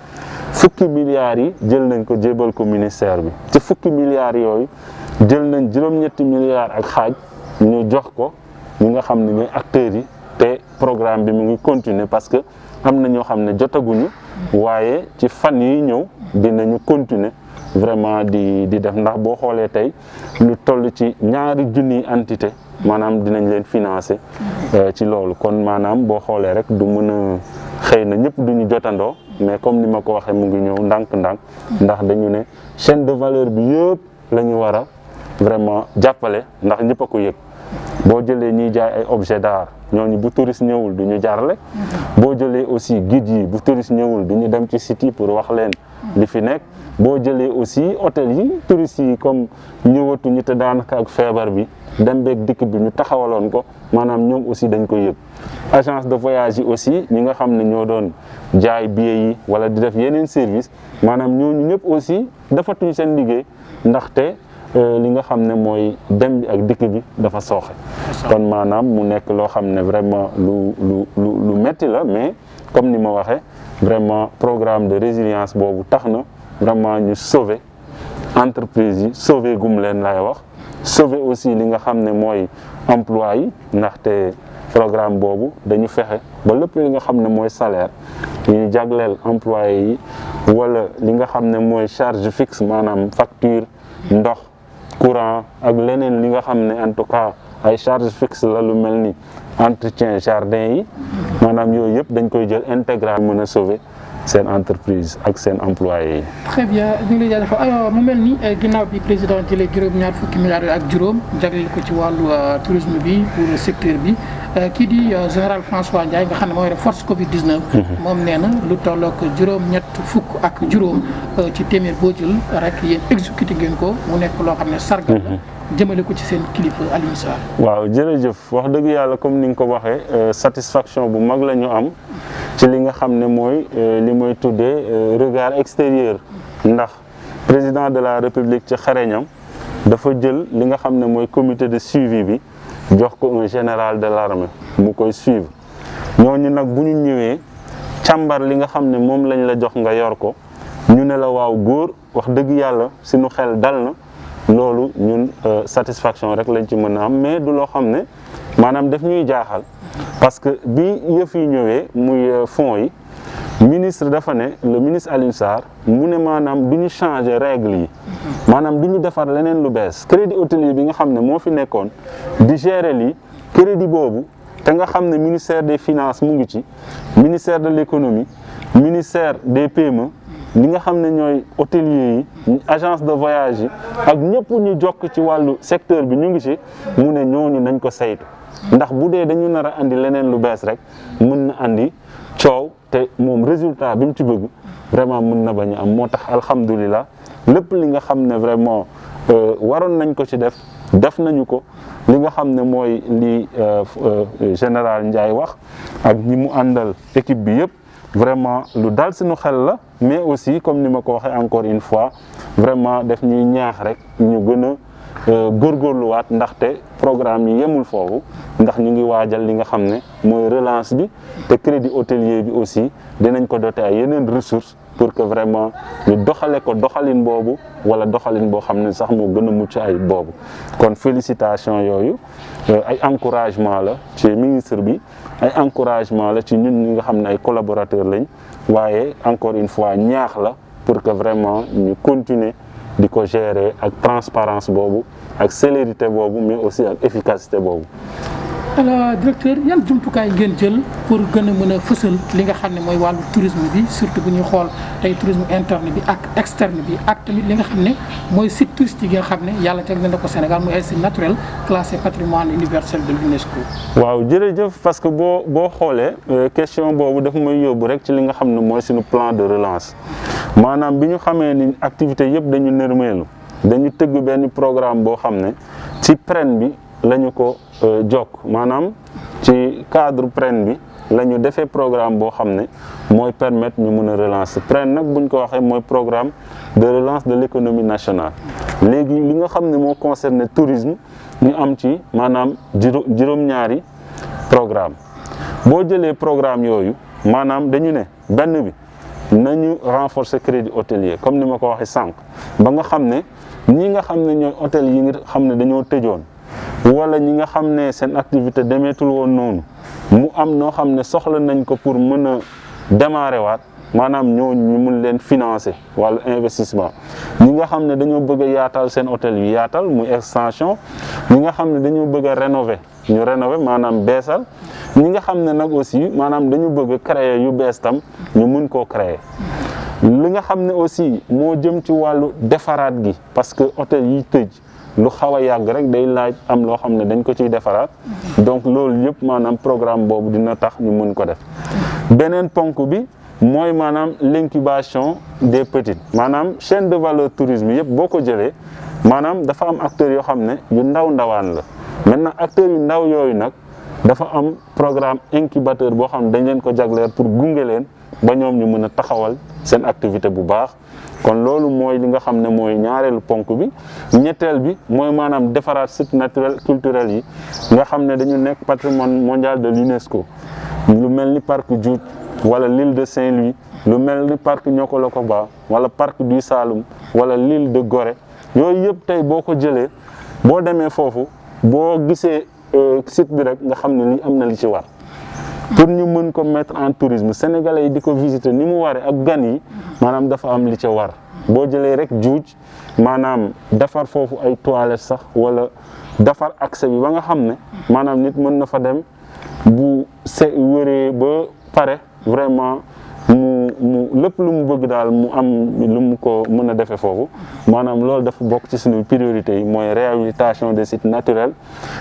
fukki milliards yi jël nañ ko jébal ko ministère bi ci fukki milliards yooyu jël nañ juróom-ñetti milliards ak xaaj ñu jox ko ñi nga xam ne ñooy acteurs yi te programme bi mu ngi continuer parce que am na ñoo xam ne jotaguñu waaye ci fan yi ñëw dinañu continuer vraiment di def ndax boo xoolee tey lu toll ci ñaari junniy entité maanaam dinañ leen financer ci loolu kon maanaam boo xoolee rek du mën a xëy na ñëpp duñu jotandoo mais comme ni ma ko waxee mu ngi ñëw ndànk-ndànk ndax dañu ne chaîne de valeur bi yëpp la ñu war a vraiment jàppale ndax ñëpp a ko yëg boo jëlee ñiy jaay ay objet d'art ñooñu bu touriste ñëwul du ñu jaarale boo jëlee aussi guide yi bu touriste ñëwul du ñu dem ci site yi pour wax leen li fi nekk boo jëlee aussi hôtel yi touristes yi comme ñëwatuñu te daanaka ak feebar bi dem beeg dikk bi ñu taxawaloon ko maanaam ñoom aussi dañ ko yëg agence de voyage yi aussi ñi nga xam ne ñoo doon jaay billets yi wala di def yeneen service maanaam ñooñu ñëpp aussi dafatuñu seen liggéey ndaxte li nga xam ne mooy dem bi ak dikk bi dafa sooxe kon maanaam mu nekk loo xam ne vraiment lu metti la mais comme ni ma waxee vraiment programme de résilience boobu tax na vraiment ñu sauver entreprise yi sauver gum leen lay wax sauver aussi li nga xam ne mooy emploi yi ndaxte programme boobu dañu fexe ba lépp li nga xam ne mooy salaire yi ñu jagleel employé yi wala li nga xam ne mooy charge fixe maanaam facture ndox courant ak leneen li nga xam ne en tout cas ay charge fixe la lu mel ni entretien jardin yi maanaam yooyu yëpp dañ koy jël intégral mën a sauver seen entreprise ak seen employé yi. très bien ñu ngi lay jaajëfal mu mel ni ginnaaw bi président jëlee juróom-ñaar fukki milliards ak juróom jagleel ko ci wàllu tourisme bi pour secteur bi kii di général François Ndiaye nga xam ne mooy def force Covid 19. moom nee na lu tollook juróom-ñett fukk ak juróom ci téeméer boo jël rek yéen exécuté ngeen ko mu nekk loo xam ne sargal la jëmale ko ci seen kilifa Alioune Sarr. waaw jërëjëf wax dëgg yàlla comme ni nga ko waxee satisfaction bu mag la ñu am ci li nga xam ne mooy li mooy tuddee regard extérieur ndax président de la république ci xareñam dafa jël li nga xam ne mooy comité de suivi bi jox ko un général de l'armée mu koy suivre ñooñu nag bu ñu ñëwee càmbar li nga xam ne moom lañ la jox nga yor ko ñu ne la waaw góor wax dëgg yàlla suñu xel dal na loolu ñun satisfaction rek lañ ci mën a am mais du loo xam ne maanaam daf ñuy jaaxal parce que bi yëf yi ñëwee muy fonds yi ministre dafa ne le ministre Alioune Sarr mu ne maanaam du ñu changer règle yi maanaam du ñu defar leneen lu bees crédit hôtelier bi nga xam ne moo fi nekkoon di gérer lii crédit boobu te nga xam ne ministère des finances mu ngi ci ministère de l'économie ministère des PME ñi nga xam ne ñooy hôteliers yi agence de voyage yi ak ñëpp ñu jokk ci wàllu secteur bi ñu ngi ci mu ne ñooñu nañ ko saytu ndax bu dee dañu nar a andi leneen lu bees rek mën na andi coow te moom résultat bi mu ci bëgg vraiment mën na bañ a am moo tax alhamdulilah lépp li nga xam ne vraiment waroon nañ ko ci def nañu ko li nga xam ne mooy li général Ndiaye wax ak ñi mu àndal équipe bi yëpp vraiment lu dal suñu xel la mais aussi comme ni ma ko waxee encore une fois vraiment def ñuy ñaax rek ñu gën a góorgóorluwaat ndaxte programme yi yemul foofu ndax ñu ngi waajal li nga xam ne mooy relance bi te crédit hôtelier bi aussi dinañ ko doter ay yeneen ressources pour que vraiment ñu doxale ko doxalin boobu wala doxalin boo xam ne sax moo gën a mucc ay boobu kon félicitation yooyu ay encouragement la ci ministre bi ay encouragement la ci ñun ñi nga xam ne ay collaborateurs lañ waaye encore une fois ñaax la pour que vraiment ñu continuer di ko gérer ak transparence boobu ak célérité boobu mais aussi ak efficacité boobu. alors directeur yan jumtukaay ngeen jël pour gën a mën a fësal li nga xam ne mooy wàllu tourisme bi surtout bu ñuy xool tey tourisme interne bi ak externe bi ak tamit li nga xam ne mooy site touristique yi nga xam ne yàlla teg na ko Sénégal muy ay site naturel classé patrimoine universel de l'UNESCO. waaw jërëjëf parce que boo xoolee question boobu daf may yóbbu rek ci li nga xam ne mooy suñu plan de relance maanaam bi ñu xamee ni activité yëpp dañu nërmeelu dañu tëgg benn programme boo xam ne ci PREN bi lañu ko jokk maanaam ci cadre PREN bi la ñu defee programme boo xam ne mooy permettre ñu mën a relancer PREN nag buñ ko waxee mooy programme de relance de l'économie nationale léegi li nga xam ne moo concerné tourisme ñu am ci maanaam juróom-ñaari programme boo jëlee programme yooyu maanaam dañu ne benn bi nañu renforcer crédit hôtelier comme ni ma ko waxee sànq ba nga xam ne ñi nga xam ne ñooy hôtel yi nga xam ne dañoo tëjoon wala ñi nga xam ne seen activité demeetul woon noonu mu am noo xam ne soxla nañ ko pour mën a démarrer waat maanaam ñooñu ñu mun leen financer wala investissement ñi nga xam ne dañoo bëgg a yaatal seen hôtel yu yaatal muy extension ñi nga xam ne dañoo bëgg a rénover ñu rénover maanaam beesal ñi nga xam ne nag aussi maanaam dañu bëgg a créer yu bees tam ñu mun koo créer li nga xam ne aussi moo jëm ci wàllu defaraat gi parce que hôtel yi tëj lu xaw a yàgg rek day laaj am loo xam ne dañ ko ciy defaraat donc loolu yëpp maanaam programme boobu dina tax ñu mun ko def beneen ponk bi mooy maanaam l'incubation des petites maanaam chaîne de valeur tourisme yëpp boo ko jëlee maanaam dafa am acteurs yoo xam ne yu ndawaan la maintenant acteurs yu ndaw yooyu nag dafa am programme incubateur boo xam ne dañ leen ko jagleel pour gunge leen ba ñoom ñu mën a taxawal seen activité bu baax kon loolu mooy li nga xam ne mooy ñaareelu ponk bi ñetteel bi mooy maanaam defaraat site naturel culturel yi nga xam ne dañu nekk patrimoine mondial de l'UNESCO lu mel ni parc Djoudj wala l'île de Saint-Louis lu mel ni parc Niokolo-Koba wala parc du Saloum wala l'île de Gorée yooyu yëpp tey boo ko jëlee boo demee foofu boo gisee site bi rek nga xam ne li am na li ci war pour ñu mën ko mettre en tourisme sénégalais yi di ko visiter ni mu waree ak gan yi maanaam dafa am li ca war boo jëlee rek Djoudj maanaam defar foofu ay toilettes sax wala defar accès bi ba nga xam ne maanaam nit mën na fa dem bu wëree ba pare vraiment mu lépp lu mu bëgg daal mu am lu mu ko mën a defee foofu maanaam loolu dafa bokk ci suñu priorité yi mooy réhabilitation des sites naturels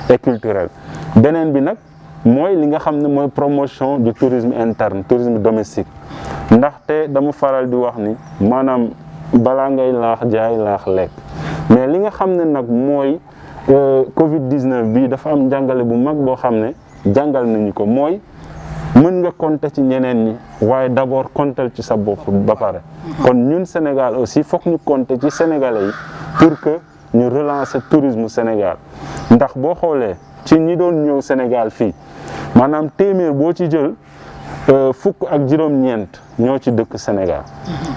et culturels beneen bi nag mooy li nga xam ne mooy promotion du tourisme interne tourisme domestique ndaxte dama faral di wax ni maanaam balaa ngay laax jaay laax lekk mais li nga xam ne nag mooy Covid-19 bii dafa am njàngale bu mag boo xam ne jàngal nañu ko mooy mën nga compter ci ñeneen ñi waaye d'abord compter ci sa bopp ba pare kon ñun Sénégal aussi fokk ñu compter ci sénégalais yi pour que ñu relancer tourisme Sénégal ndax boo xoolee ci ñi doon ñëw Sénégal fii maanaam téeméer boo ci jël fukk ak juróom-ñeent ñoo ci dëkk Sénégal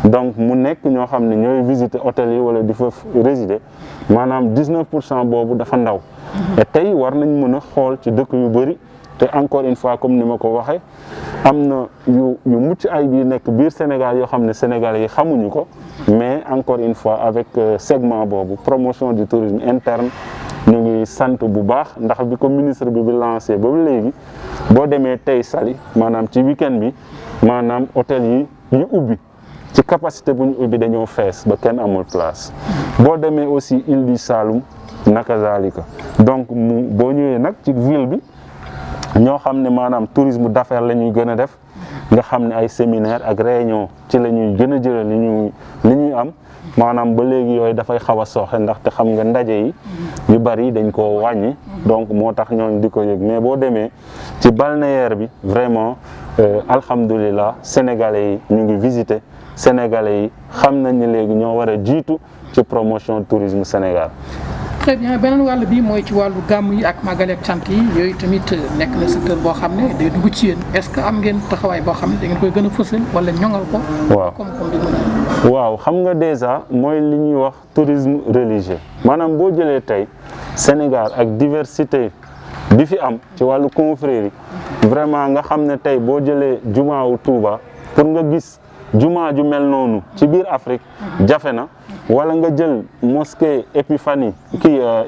donc mu nekk ñoo xam ne ñooy visiter hôtel yi wala di fa résider maanaam 19% boobu dafa ndaw et tey war nañ mën a xool ci dëkk yu bëri te encore une fois comme ni ma ko waxee am na yu mucc ay bi nekk biir Sénégal yoo xam ne sénégalais yi xamuñu ko mais encore une fois avec segment boobu promotion du tourisme interne ñu ngi sant bu baax ndax bi ko ministre bi lancé ba léegi boo demee tey Saly maanaam ci week-end bi maanaam hôtel yi ñu ubbi ci capacité bu ñu ubbi dañoo fees ba kenn amul place boo demee aussi île du Saloum naka zalika donc boo ñëwee nag ci ville bi ñoo xam ne maanaam tourisme d'affaires la ñuy gën a def nga xam ne ay séminaire ak réunion ci la ñuy gën a jëlee li ñuy am maanaam ba léegi yooyu dafay xaw a sooxe ndaxte xam nga ndaje yi yu bari dañ koo wàññi donc moo tax ñooñ di ko yëg mais boo demee ci balnéaire bi vraiment alhamdulilah sénégalais yi ñu ngi visiter sénégalais yi xam nañ ne léegi ñoo war a jiitu ci promotion tourisme Sénégal. très bien beneen wàll bi mooy ci wàllu gàmm yi ak màggal ak cant yi yooyu tamit nekk na secteur boo xam ne day dugg ci yéen est-ce que am ngeen taxawaay boo xam ne da ngeen koy gën a fësal wala ñoŋal ko. waaw koom-koom bi mën a. waaw xam nga déjà mooy li ñuy wax tourisme religieux maanaam boo jëlee tey Sénégal ak diversité bi fi am ci wàllu confrérie vraiment nga xam ne tey boo jëlee jumaa wu Touba pour nga gis jumaa ju mel noonu ci biir Afrique jafe na. wala nga jël mosquée Épiphanie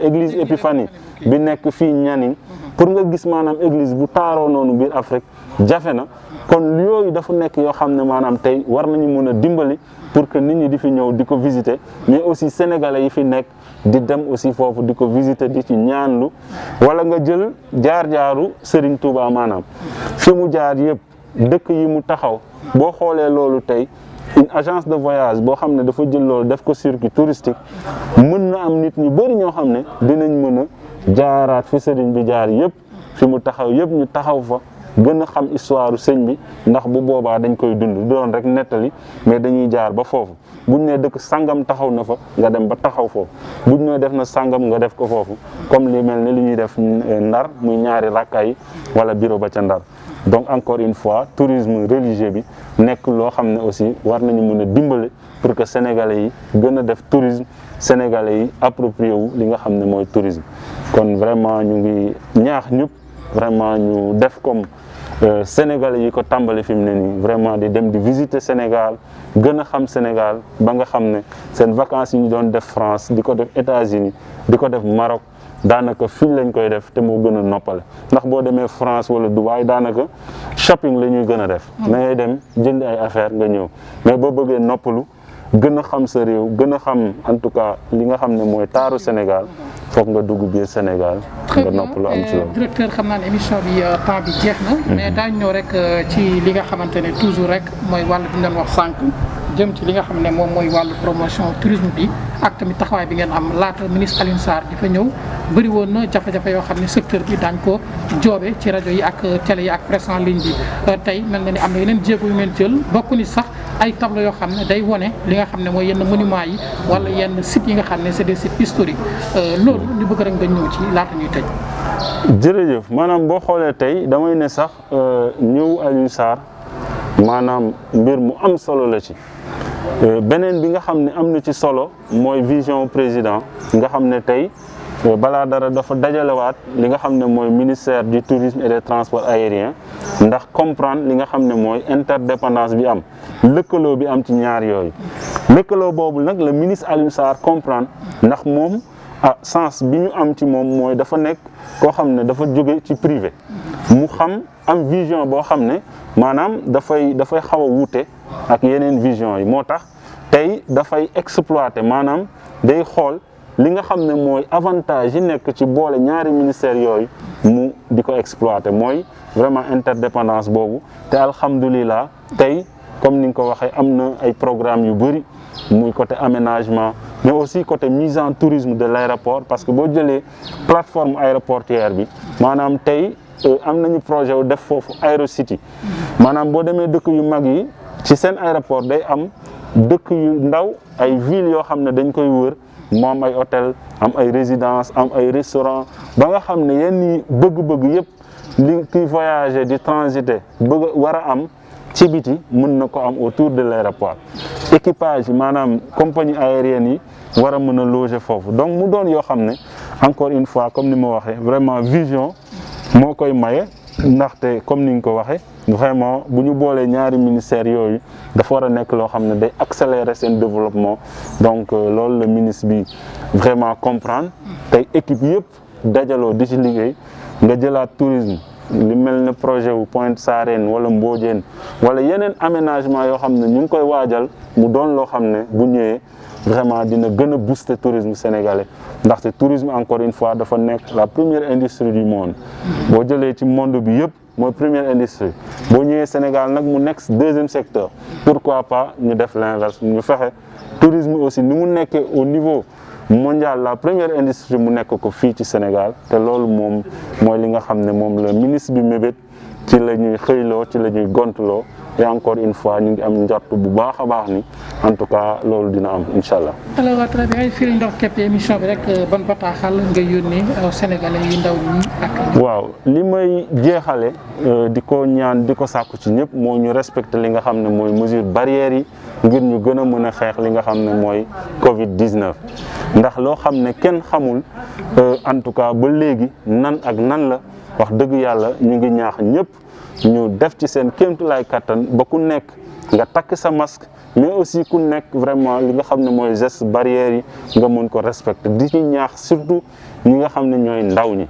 église Épiphanie bi nekk fii Nianing pour nga gis maanaam église bu taaroo noonu biir Afrique jafe na kon yooyu dafa nekk yoo xam ne maanaam tey war nañu mën a dimbali pour que nit ñi di fi ñëw di ko visiter mais aussi sénégalais yi fi nekk di dem aussi foofu di ko visiter di ci ñaanlu wala nga jël jaar-jaaru Serigne Touba maanaam fi mu jaar yëpp dëkk yi mu taxaw boo xoolee loolu tey une agence de voyage boo xam ne dafa jël loolu def ko circuit touristique mën na am nit ñu bëri ñoo xam ne dinañ mën a jaaraat fi sëriñ bi jaar yëpp fi mu taxaw yëpp ñu taxaw fa gën a xam histoire sëñ bi ndax bu boobaa dañ koy dund doon rek nettali mais dañuy jaar ba foofu buñ ne dëkk sangam taxaw na fa nga dem ba taxaw foofu buñ ne def na sangam nga def ko foofu comme li mel ni li ñuy def Ndar muy ñaari rakkaay wala bureau ba ca Ndar. Donc encore une fois tourisme religieux bi nekk loo xam ne aussi war nañu mën a dimbale pour que sénégalais yi gën a def tourisme sénégalais yi approprié wu li nga xam ne mooy tourisme kon vraiment ñu ngi ñaax ñëpp vraiment ñu def comme sénégalais yi ko tàmbali fi mu ne nii vraiment di dem di visiter Sénégal gën a xam Sénégal ba nga xam ne seen vacances yi ñu doon def France di ko def États-Unis di ko def Maroc daanaka fii lañ koy def te moo gën a noppale ndax boo demee France wala Dubaï daanaka shopping la ñuy gën a def da ngay dem jënd ay affaire nga ñëw mais boo bëggee noppalu gën a xam sa réew gën a xam en tout cas li nga xam ne mooy taaru Sénégal foog nga dugg biir Sénégal nga noppalu am ci loolu. Directeur xam naa ne émission bi temps bi jeex na mais daañu ñëw rek ci li nga xamante ne toujours rek mooy wàll bi ñu doon wax sànq jëm ci li nga xam ne moom mooy wàllu promotion tourisme bi ak tamit taxawaay bi ngeen am laata ministre Alioune Sarr di fa ñëw bëri woon na jafe-jafe yoo xam ne secteur bi daañ ko joobe ci rajo yi ak télé yi ak presse en ligne bi tey mel na ni am na yeneen jéego yu ngeen jël bokk ni sax ay tableau yoo xam ne day wone li nga xam ne mooy yenn monuments yi wala yenn sites yi nga xam ne c'est des sites historiques loolu ñu bëgg rek nga ñëw ci laata ñuy tëj. jërëjëf maanaam boo xoolee tey damay ne sax ñëw Alioune Sarr maanaam mbir mu am solo la ci beneen bi nga xam ne am na ci solo mooy vision président nga xam ne tey balaa dara dafa dajalewaat li nga xam ne mooy ministère du tourisme et des transports aériens ndax comprendre li nga xam ne mooy interdépendance bi am lëkkaloo bi am ci ñaar yooyu lëkkaloo boobu nag le ministre Alioune Sarr comprendre ndax moom sens bi ñu am ci moom mooy dafa nekk koo xam ne dafa jóge ci privé mu xam am vision boo xam ne maanaam dafay xaw a wuute ak yeneen vision yi moo tax tey dafay exploiter maanaam day xool li nga xam ne mooy avantage yi nekk ci boole ñaari ministères yooyu mu di ko exploiter mooy vraiment interdépendance boobu te alhamdulilah tey comme ni nga ko waxee am na ay programmes yu bëri muy côté aménagement mais aussi côté mise en tourisme de l'aéroport parce que boo jëlee plateforme aéroportuaire bi maanaam tey am nañu projet wu def foofu Aérocity maanaam boo demee dëkk yu mag yi ci seen aéroport day am dëkk yu ndaw ay villes yoo xam ne dañ koy wër mu am ay hôtel am ay résidence am ay restaurant ba nga xam ne yenn bëgg-bëgg yëpp li kiy voyager di transiter bëgg war a am ci biti mën na ko am autour de l'aéroport équipage yi maanaam compagnie aérienne yi war a mën a loger foofu donc mu doon yoo xam ne encore une fois comme ni ma waxee vraiment vision moo koy maye ndaxte comme ni nga ko waxee vraiment bu ñu boolee ñaari ministères yooyu dafa war a nekk loo xam ne day accélérer seen développement donc loolu la ministre bi vraiment comprendre tey équipe yëpp dajaloo di ci liggéey nga jëlaat tourisme li mel ne projet wu Pointe Sarène wala Mbodiène wala yeneen aménagement yoo xam ne ñu ngi koy waajal mu doon loo xam ne bu ñëwee vraiment dina gën a booster tourisme sénégalais ndaxte tourisme encore une fois dafa nekk la première industrie du monde boo jëlee ci monde bi yëpp mooy première industrie boo ñëwee Sénégal nag mu nekk deuxième secteur pourquoi pas ñu def l'inverse ñu fexe tourisme aussi ni mu nekkee au niveau mondial la première industrie mu nekk ko fii ci Sénégal te loolu moom mooy li nga xam ne moom la ministre bi mébét ci la ñuy xëyloo ci la ñuy gontuloo et encore une fois ñu ngi am njort bu baax a baax ni en tout cas loolu dina am incha allah. alors très bien fii lañ doon képp émission bi rek ban bataaxal nga yónnee Sénégalais yi ndaw ñi ak. waaw li may jeexale di ko ñaan di ko sàkku ci ñëpp moo ñu respecter li nga xam ne mooy mesure barrières yi ngir ñu gën a mën a xeex li nga xam ne mooy Covid 19. ndax loo xam ne kenn xamul en tout cas ba léegi nan ak nan la wax dëgg yàlla ñu ngi ñaax ñëpp ñu def ci seen kéemtulaay kattan ba ku nekk nga takk sa masque mais aussi ku nekk vraiment li nga xam ne mooy geste barrières yi nga mën ko respecter di ci ñaax surtout ñi nga xam ne ñooy ndaw ñi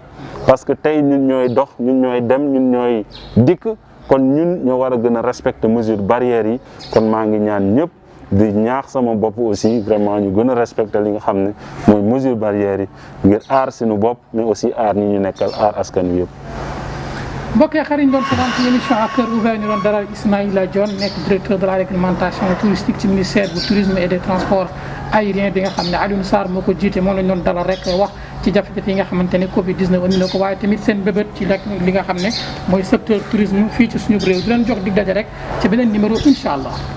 parce que tey ñun ñooy dox ñun ñooy dem ñun ñooy dikk kon ñun ñoo war a gën a respecter mesures barrières yi kon maa ngi ñaan ñëpp di ñaax sama bopp aussi vraiment ñu gën a respecter li nga xam ne mooy mesures barrières yi ngir aar suñu bopp mais aussi aar ñi ñu nekkal aar askan wi yëpp. mbokk yi xarit ñu doon seetaan ci émission à cœur ouvert ñu doon dalal Ismaïla Dione nekk directeur de la réglementation touristique ci ministère du tourisme et des transports aériens bi nga xam ne Alioune Sarr moo ko jiite moom lañ doon dalal rek wax ci jafe-jafe yi nga xamante ne Covid 19 andi na ko waaye tamit seen bébét ci li nga xam ne mooy secteur tourisme fii ci suñu réew di leen jox dig daje rek ci beneen numéro incha allah.